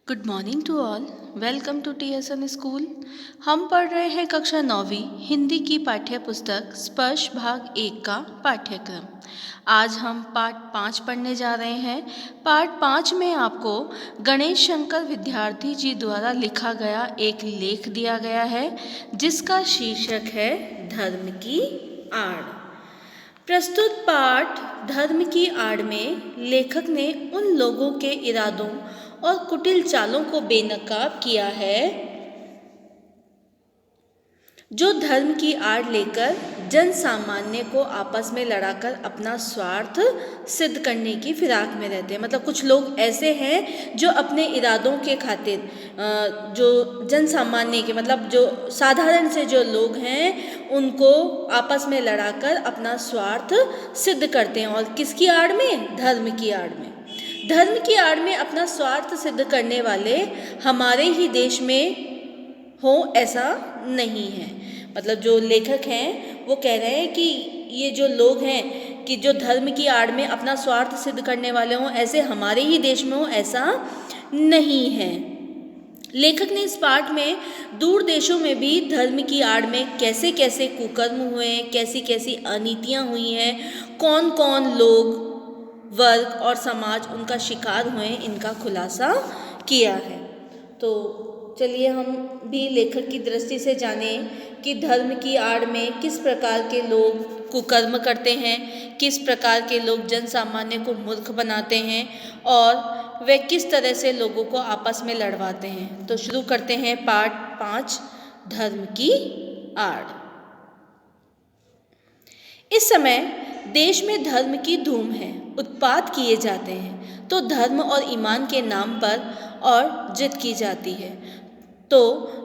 Good morning to all. Welcome to TSN school. हम पढ़ रहे हैं कक्षा 9वीं हिंदी की पाठ्य पुस्तक स्पर्श भाग 1 का पाठ्यक्रम। आज हम पाठ 5 पढ़ने जा रहे हैं। पाठ 5 में आपको गणेश शंकर विद्यार्थी जी द्वारा लिखा गया एक लेख दिया गया है जिसका शीर्षक है धर्म की आड़। प्रस्तुत पाठ धर्म की आड़ में लेखक ने उन लोगों के इरादों और कुटिल चालों को बेनकाब किया है जो धर्म की आड़ लेकर जन सामान्य को आपस में लड़ाकर अपना स्वार्थ सिद्ध करने की फिराक में रहते हैं। मतलब कुछ लोग ऐसे हैं जो अपने इरादों के खातिर जो जन सामान्य के मतलब जो साधारण से जो लोग हैं उनको आपस में लड़ाकर अपना स्वार्थ सिद्ध करते हैं। और किसकी आड़ में? धर्म की आड़ में। धर्म की आड़ में अपना स्वार्थ सिद्ध करने वाले हमारे ही देश में हो ऐसा नहीं है। मतलब जो लेखक हैं वो कह रहे हैं कि ये जो लोग हैं कि जो धर्म की आड़ में अपना स्वार्थ सिद्ध करने वाले हों ऐसे हमारे ही देश में हो ऐसा नहीं है। लेखक ने इस पाठ में दूर देशों में भी धर्म की आड़ में कैसे कैसे कुकर्म हुए हैं, कैसी कैसी अनीतियाँ हुई हैं, कौन कौन लोग, वर्ग और समाज उनका शिकार हुए, इनका खुलासा किया है। तो चलिए हम भी लेखक की दृष्टि से जानें कि धर्म की आड़ में किस प्रकार के लोग कुकर्म करते हैं, किस प्रकार के लोग जन सामान्य को मूर्ख बनाते हैं और वे किस तरह से लोगों को आपस में लड़वाते हैं। तो शुरू करते हैं पाठ 5 धर्म की आड़। इस समय देश में धर्म की धूम है, उत्पात किए जाते हैं तो धर्म और ईमान के नाम पर और जिद की जाती है। तो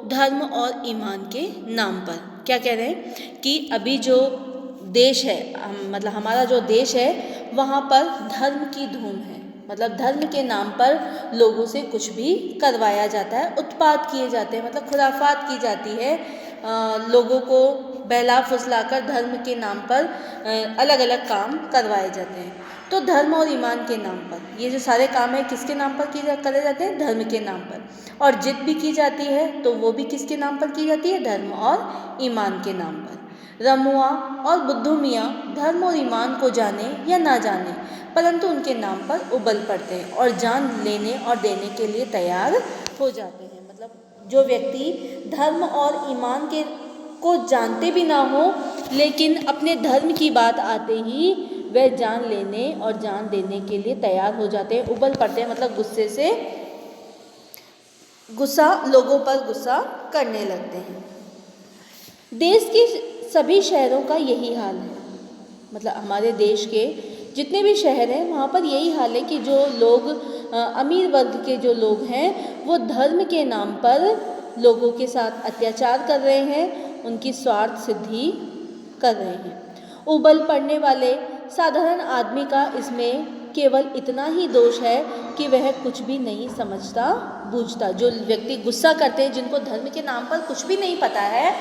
धर्म और ईमान के नाम पर क्या कह रहे हैं कि अभी जो देश है मतलब हमारा जो देश है वहाँ पर धर्म की धूम है। मतलब धर्म के नाम पर लोगों से कुछ भी करवाया जाता है, उत्पात किए जाते हैं, मतलब खुराफात की जाती है। लोगों को बहला फुसलाकर धर्म के नाम पर अलग अलग काम करवाए जाते हैं। तो धर्म और ईमान के नाम पर ये जो सारे काम है किसके नाम पर करे जाते हैं? धर्म के नाम पर। और जिद भी की जाती है तो वो भी किसके नाम पर की जाती है? धर्म और ईमान के नाम पर। रमुआ और बुद्धू मियाँ धर्म और ईमान को जाने या ना जाने परंतु उनके नाम पर उबल पड़ते हैं और जान लेने और देने के लिए तैयार हो जाते हैं। मतलब जो व्यक्ति धर्म और ईमान के को जानते भी ना हो लेकिन अपने धर्म की बात आते ही वह जान लेने और जान देने के लिए तैयार हो जाते हैं, उबल पड़ते हैं। मतलब गुस्से से लोगों पर गुस्सा करने लगते हैं। देश के सभी शहरों का यही हाल है। मतलब हमारे देश के जितने भी शहर हैं वहाँ पर यही हाल है कि जो लोग अमीर वर्ग के जो लोग हैं वो धर्म के नाम पर लोगों के साथ अत्याचार कर रहे हैं, उनकी स्वार्थ सिद्धि कर रहे हैं। उबल पड़ने वाले साधारण आदमी का इसमें केवल इतना ही दोष है कि वह कुछ भी नहीं समझता बूझता। जो व्यक्ति गुस्सा करते हैं, जिनको धर्म के नाम पर कुछ भी नहीं पता है,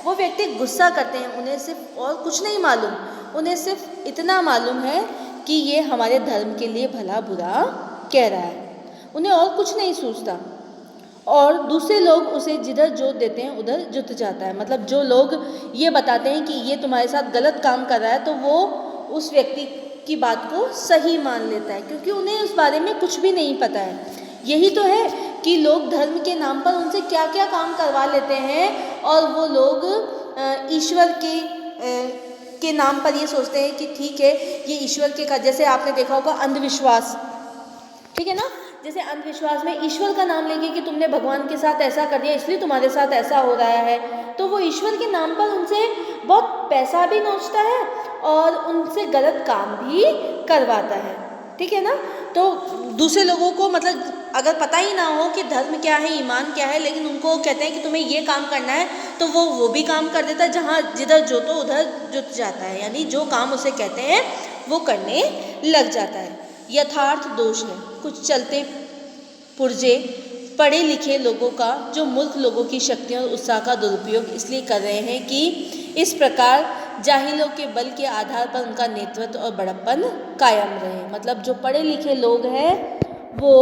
वो व्यक्ति गुस्सा करते हैं, उन्हें सिर्फ और कुछ नहीं मालूम, उन्हें सिर्फ इतना मालूम है कि ये हमारे धर्म के लिए भला बुरा कह रहा है, उन्हें और कुछ नहीं सूझता। और दूसरे लोग उसे जिधर जोत देते हैं उधर जुत जाता है। मतलब जो लोग ये बताते हैं कि ये तुम्हारे साथ गलत काम कर रहा है तो वो उस व्यक्ति की बात को सही मान लेता है क्योंकि उन्हें उस बारे में कुछ भी नहीं पता है। यही तो है कि लोग धर्म के नाम पर उनसे क्या क्या काम करवा लेते हैं और वो लोग ईश्वर के नाम पर ये सोचते हैं कि ठीक है ये ईश्वर के का, जैसे आपने देखा होगा अंधविश्वास, ठीक है ना, जैसे अंधविश्वास में ईश्वर का नाम लेके कि तुमने भगवान के साथ ऐसा कर दिया इसलिए तुम्हारे साथ ऐसा हो रहा है, तो वो ईश्वर के नाम पर उनसे बहुत पैसा भी नोचता है और उनसे गलत काम भी करवाता है, ठीक है ना। तो दूसरे लोगों को मतलब अगर पता ही ना हो कि धर्म क्या है, ईमान क्या है, लेकिन उनको कहते हैं कि तुम्हें ये काम करना है तो वो भी काम कर देता है, जहाँ जिधर जोतो उधर जुत जाता है, यानी जो काम उसे कहते हैं वो करने लग जाता है। यथार्थ दोष है कुछ चलते पुर्जे पढ़े लिखे लोगों का जो मूर्ख लोगों की शक्तियों और उत्साह का दुरुपयोग इसलिए कर रहे हैं कि इस प्रकार जाहिलों के बल के आधार पर उनका नेतृत्व और बड़प्पन कायम रहे। मतलब जो पढ़े लिखे लोग हैं वो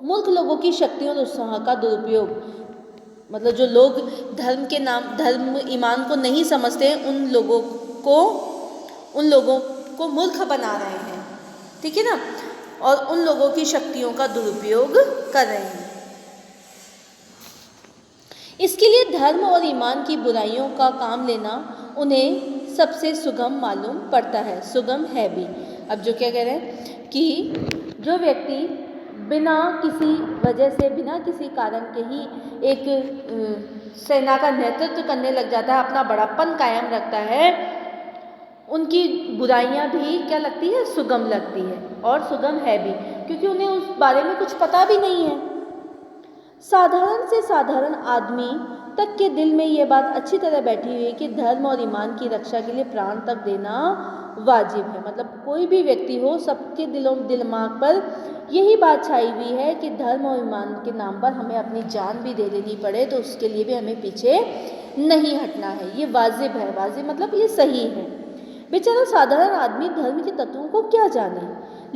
मूर्ख लोगों की शक्तियों और उत्साह का दुरुपयोग, मतलब जो लोग धर्म ईमान को नहीं समझते हैं उन लोगों को मूर्ख बना रहे हैं, ठीक है ना, और उन लोगों की शक्तियों का दुरुपयोग कर रहे हैं। इसके लिए धर्म और ईमान की बुराइयों का काम लेना उन्हें सबसे सुगम मालूम पड़ता है, सुगम है भी। अब जो क्या कह रहे हैं कि जो व्यक्ति बिना किसी वजह से, बिना किसी कारण के ही एक सेना का नेतृत्व करने लग जाता है, अपना बड़ापन कायम रखता है, उनकी बुराइयां भी क्या लगती है, सुगम लगती है, और सुगम है भी, क्योंकि उन्हें उस बारे में कुछ पता भी नहीं है। साधारण से साधारण आदमी तक के दिल में ये बात अच्छी तरह बैठी हुई है कि धर्म और ईमान की रक्षा के लिए प्राण तक देना वाजिब है। मतलब कोई भी व्यक्ति हो, सबके दिमाग पर यही बात छाई हुई है कि धर्म और ईमान के नाम पर हमें अपनी जान भी दे देनी पड़े तो उसके लिए भी हमें पीछे नहीं हटना है। ये वाजिब है, वाजिब मतलब ये सही है। बेचारा साधारण आदमी धर्म के तत्वों को क्या जाने,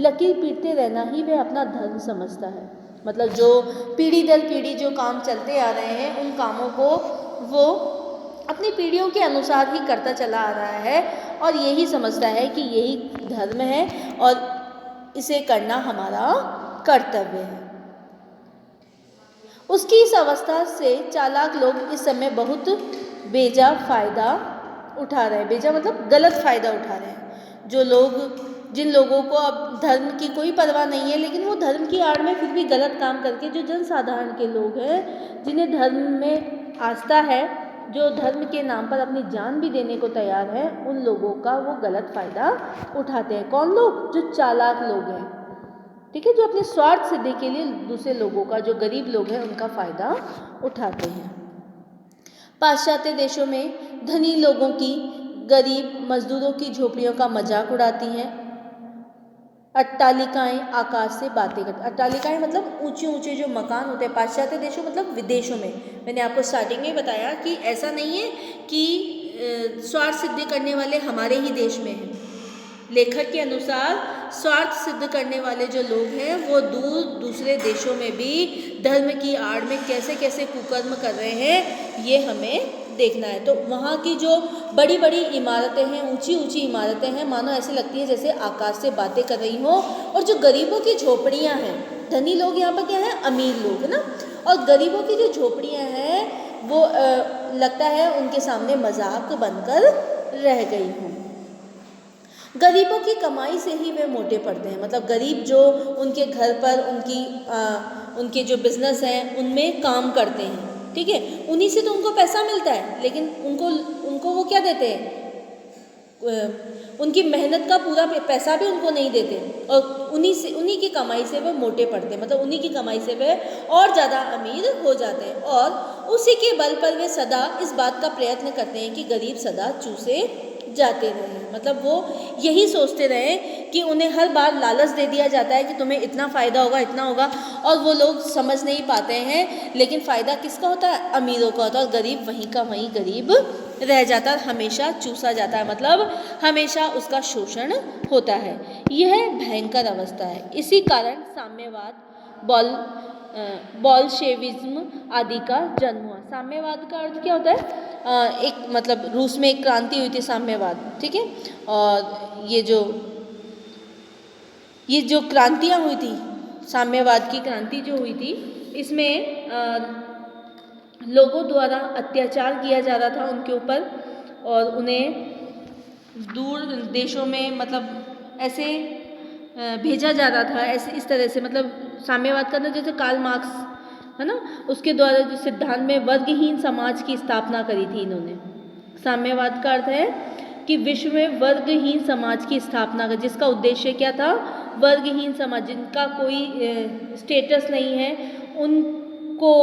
लकीर पीटते रहना ही वह अपना धर्म समझता है। मतलब जो पीढ़ी दर पीढ़ी जो काम चलते आ रहे हैं, उन कामों को वो अपनी पीढ़ियों के अनुसार ही करता चला आ रहा है और यही समझता है कि यही धर्म है और इसे करना हमारा कर्तव्य है। उसकी इस अवस्था से चालाक लोग इस समय बहुत बेजा फायदा उठा रहे हैं। बेजा मतलब गलत फ़ायदा उठा रहे हैं। जिन लोगों को अब धर्म की कोई परवाह नहीं है, लेकिन वो धर्म की आड़ में फिर भी गलत काम करके, जो जनसाधारण के लोग हैं, जिन्हें धर्म में आस्था है, जो धर्म के नाम पर अपनी जान भी देने को तैयार है, उन लोगों का वो गलत फ़ायदा उठाते हैं। कौन लोग? जो चालाक लोग हैं, ठीक है, जो अपने स्वार्थ सिद्धि के लिए दूसरे लोगों का, जो गरीब लोग हैं, उनका फ़ायदा उठाते हैं। पाश्चात्य देशों में धनी लोगों की गरीब मजदूरों की झोपड़ियों का मजाक उड़ाती हैं। अट्टालिकाएं आकाश से बातें करती। अट्टालिकाएं मतलब ऊंचे ऊंचे जो मकान होते हैं पाश्चात्य देशों, मतलब विदेशों में। मैंने आपको स्टार्टिंग में बताया कि ऐसा नहीं है कि स्वार्थ सिद्धि करने वाले हमारे ही देश में हैं। लेखक के अनुसार स्वार्थ सिद्ध करने वाले जो लोग हैं वो दूसरे देशों में भी धर्म की आड़ में कैसे कैसे कुकर्म कर रहे हैं, ये हमें देखना है। तो वहाँ की जो बड़ी बड़ी इमारतें हैं, ऊंची ऊंची इमारतें हैं, मानो ऐसे लगती है जैसे आकाश से बातें कर रही हो। और जो गरीबों की झोपड़ियाँ हैं, धनी लोग यहाँ पर क्या है, अमीर लोग ना, और गरीबों की जो झोपड़ियाँ हैं वो लगता है उनके सामने मजाक बनकर रह गई हों। गरीबों की कमाई से ही वे मोटे पड़ते हैं। मतलब गरीब जो उनके घर पर उनके जो बिजनेस हैं उनमें काम करते हैं, ठीक है, उन्हीं से तो उनको पैसा मिलता है, लेकिन उनको वो क्या देते हैं, उनकी मेहनत का पूरा पैसा भी उनको नहीं देते, और उन्हीं की कमाई से वे मोटे पड़ते हैं। मतलब उन्हीं की कमाई से वे और ज़्यादा अमीर हो जाते हैं, और उसी के बल पर वे सदा इस बात का प्रयत्न करते हैं कि गरीब सदा चूसे जाते रहें। मतलब वो यही सोचते रहें कि उन्हें हर बार लालच दे दिया जाता है कि तुम्हें इतना फ़ायदा होगा, इतना होगा, और वो लोग समझ नहीं पाते हैं। लेकिन फ़ायदा किसका होता है? अमीरों का होता है, और गरीब वहीं का वहीं गरीब रह जाता है, हमेशा चूसा जाता है, मतलब हमेशा उसका शोषण होता है। यह भयंकर अवस्था है। इसी कारण साम्यवाद, बोल्शेविज्म आदि का जन्म हुआ। साम्यवाद का अर्थ क्या होता है? एक मतलब रूस में एक क्रांति हुई थी, साम्यवाद, ठीक है, और ये जो क्रांतियाँ हुई थी, साम्यवाद की क्रांति जो हुई थी, इसमें लोगों द्वारा अत्याचार किया जा रहा था उनके ऊपर, और उन्हें दूर देशों में मतलब ऐसे भेजा जा रहा था, ऐसे इस तरह से। मतलब साम्यवाद का ना, जैसे कार्ल मार्क्स है ना, उसके द्वारा जो सिद्धांत में वर्गहीन समाज की स्थापना करी थी इन्होंने। साम्यवाद का अर्थ है कि विश्व में वर्गहीन समाज की स्थापना कर, जिसका उद्देश्य क्या था? वर्गहीन समाज, जिनका कोई स्टेटस नहीं है, उनको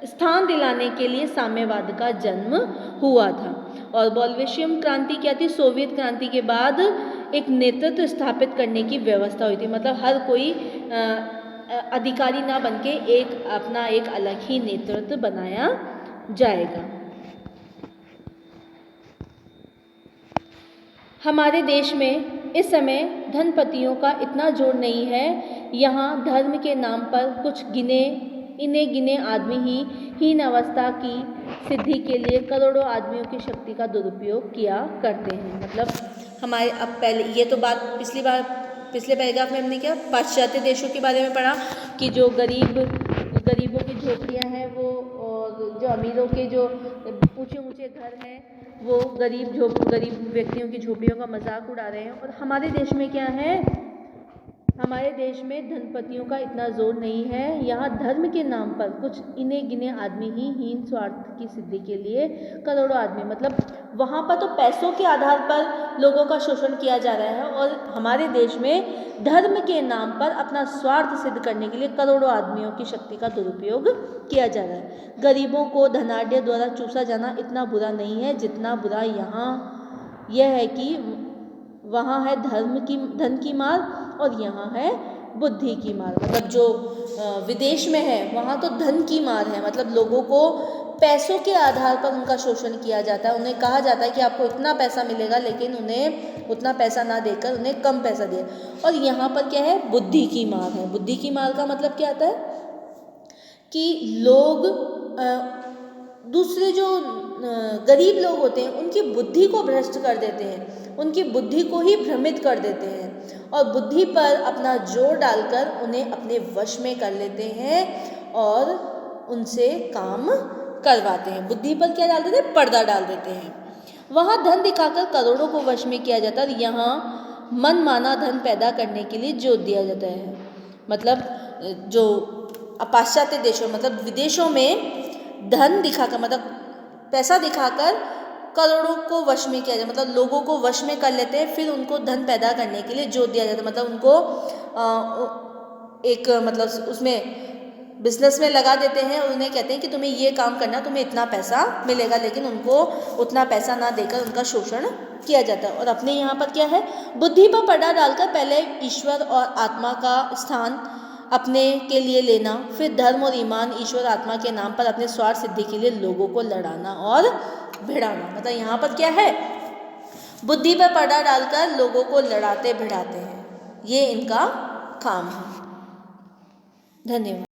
स्थान दिलाने के लिए साम्यवाद का जन्म हुआ था। और बोल्शेविक क्रांति क्या थी? सोवियत क्रांति के बाद एक नेतृत्व स्थापित करने की व्यवस्था हुई थी। मतलब हर कोई अधिकारी ना बनके अपना एक अलग ही नेतृत्व बनाया जाएगा। हमारे देश में इस समय धनपतियों का इतना जोर नहीं है। यहाँ धर्म के नाम पर कुछ गिने आदमी ही हीन अवस्था की सिद्धि के लिए करोड़ों आदमियों की शक्ति का दुरुपयोग किया करते हैं। मतलब हमारे अब पहले ये तो बात पिछले पैराग्राफ में हमने क्या पाश्चात्य देशों के बारे में पढ़ा कि जो गरीबों की झोपड़ियाँ हैं वो, और जो अमीरों के जो ऊंचे घर हैं वो गरीब व्यक्तियों की झोपड़ियों का मजाक उड़ा रहे हैं। और हमारे देश में क्या है, हमारे देश में धनपतियों का इतना जोर नहीं है। यहाँ धर्म के नाम पर कुछ गिने आदमी ही हीन स्वार्थ की सिद्धि के लिए करोड़ों आदमी, मतलब वहाँ पर तो पैसों के आधार पर लोगों का शोषण किया जा रहा है, और हमारे देश में धर्म के नाम पर अपना स्वार्थ सिद्ध करने के लिए करोड़ों आदमियों की शक्ति का दुरुपयोग किया जा रहा है। गरीबों को धनाढ़ द्वारा चूसा जाना इतना बुरा नहीं है जितना बुरा यहाँ यह है कि वहाँ है धन की मार और यहाँ है बुद्धि की मार। मतलब जो विदेश में है वहाँ तो धन की मार है, मतलब लोगों को पैसों के आधार पर उनका शोषण किया जाता है। उन्हें कहा जाता है कि आपको इतना पैसा मिलेगा, लेकिन उन्हें उतना पैसा ना देकर उन्हें कम पैसा दिया। और यहाँ पर क्या है, बुद्धि की मार है। बुद्धि की मार का मतलब क्या आता है कि लोग दूसरे जो गरीब लोग होते हैं उनकी बुद्धि को भ्रष्ट कर देते हैं, उनकी बुद्धि को ही भ्रमित कर देते हैं और बुद्धि पर अपना जोर डालकर उन्हें अपने वश में कर लेते हैं और उनसे काम करवाते हैं। बुद्धि पर क्या डाल देते हैं, पर्दा डाल देते हैं। वहाँ धन दिखाकर करोड़ों को वश में किया जाता है और यहाँ मन माना धन पैदा करने के लिए जोर दिया जाता है। मतलब जो पाश्चात्य देशों मतलब विदेशों में धन दिखाकर, मतलब पैसा दिखाकर करोड़ों को वश में किया जाए, मतलब लोगों को वश में कर लेते हैं, फिर उनको धन पैदा करने के लिए जोर दिया जाता है। मतलब उनको एक मतलब उसमें बिजनेस में लगा देते हैं और उन्हें कहते हैं कि तुम्हें ये काम करना, तुम्हें इतना पैसा मिलेगा, लेकिन उनको उतना पैसा ना देकर उनका शोषण किया जाता है। और अपने यहाँ पर क्या है, बुद्धि पर पर्दा डालकर पहले ईश्वर और आत्मा का स्थान अपने के लिए लेना, फिर धर्म और ईमान ईश्वर आत्मा के नाम पर अपने स्वार्थ सिद्धि के लिए लोगों को लड़ाना और भिड़ाना। मतलब यहाँ पर क्या है, बुद्धि पर पर्दा डालकर लोगों को लड़ाते भिड़ाते हैं, ये इनका काम है। धन्यवाद।